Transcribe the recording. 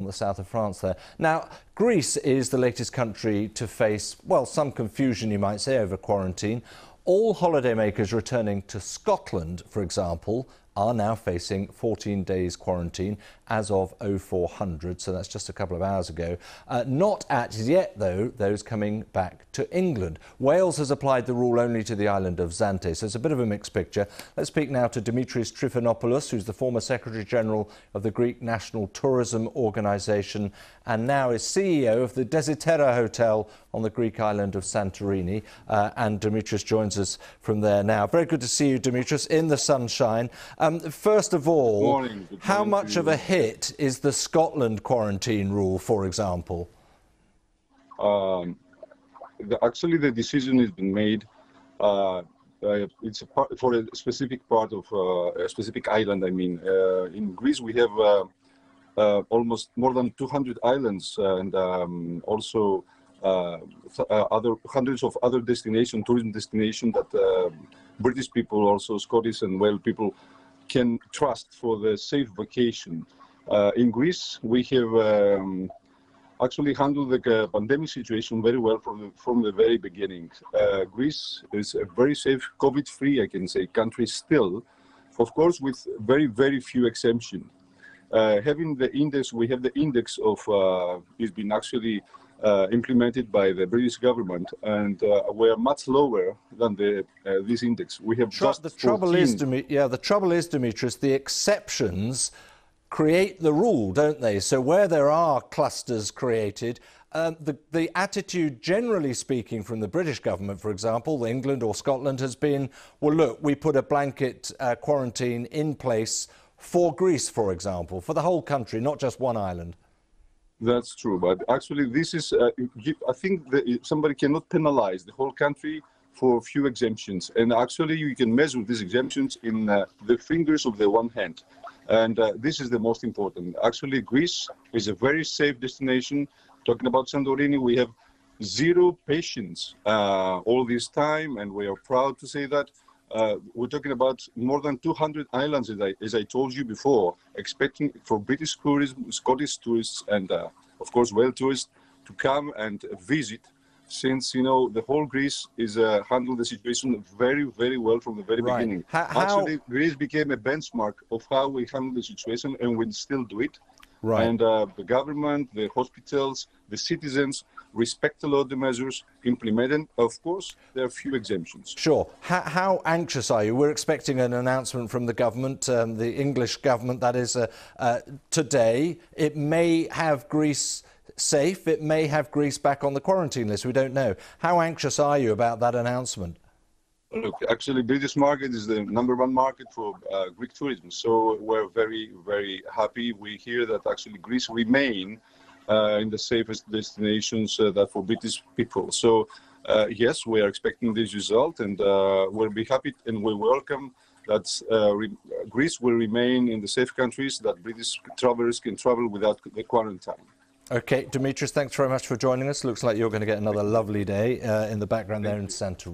the south of France there. Now, Greece is the latest country to face, well, some confusion, you might say, over quarantine. All holidaymakers returning to Scotland, for example, are now facing 14 days quarantine as of 0400, so that's just a couple of hours ago. Not as yet, though, those coming back to England. Wales has applied the rule only to the island of Zante, so it's a bit of a mixed picture. Let's speak now to Dimitris Trυφωνόπουλος, who's the former Secretary-General of the Greek National Tourism Organisation and now is CEO of the Desiterra Hotel on the Greek island of Santorini. And Dimitris joins us from there now. Very good to see you, Dimitris, in the sunshine. First of all, Good morning. how much of a hit is the Scotland quarantine rule, for example? Actually, the decision has been made. It's for a specific part of a specific island. I mean, in Greece we have almost more than 200 islands, and also other hundreds of other destinations, tourism destinations that British people, also Scottish and Welsh people, can trust for the safe vacation. In Greece, we have actually handled the pandemic situation very well from the very beginning. Greece is a very safe, COVID-free, I can say, country still, of course, with very, very few exemptions. Having the index, we have the index of, it's been actually implemented by the British government, and we are much lower than this index. We have just the trouble 14. is, the trouble is, Dimitris, the exceptions create the rule, don't they? So where there are clusters created, the attitude, generally speaking, from the British government, for example, England or Scotland, has been, well, look, we put a blanket quarantine in place for Greece, for example, for the whole country, not just one island. That's true, but actually this is, I think that somebody cannot penalize the whole country for a few exemptions. And actually you can measure these exemptions in the fingers of the one hand. And this is the most important. Actually, Greece is a very safe destination. Talking about Santorini, we have 0 patients all this time, and we are proud to say that. We're talking about more than 200 islands, as I told you before, expecting for British tourism, Scottish tourists, and of course, Welsh tourists to come and visit, since, you know, the whole Greece is handled the situation very, very well from the very beginning. Actually, Greece became a benchmark of how we handle the situation, and we still do it. Right. And the government, the hospitals, the citizens respect a lot of the measures implemented. Of course, there are few exemptions. Sure. How anxious are you? We're expecting an announcement from the government, the English government, that is, today. It may have Greece safe. It may have Greece back on the quarantine list. We don't know. How anxious are you about that announcement? Look, actually, British market is the #1 market for Greek tourism. So we're very, very happy. We hear that actually Greece remain in the safest destinations that for British people. So yes, we are expecting this result, and we'll be happy and we welcome that Greece will remain in the safe countries, that British travelers can travel without the quarantine. Okay, Dimitris, thanks very much for joining us. Looks like you're going to get another lovely day in the background there in Santorini.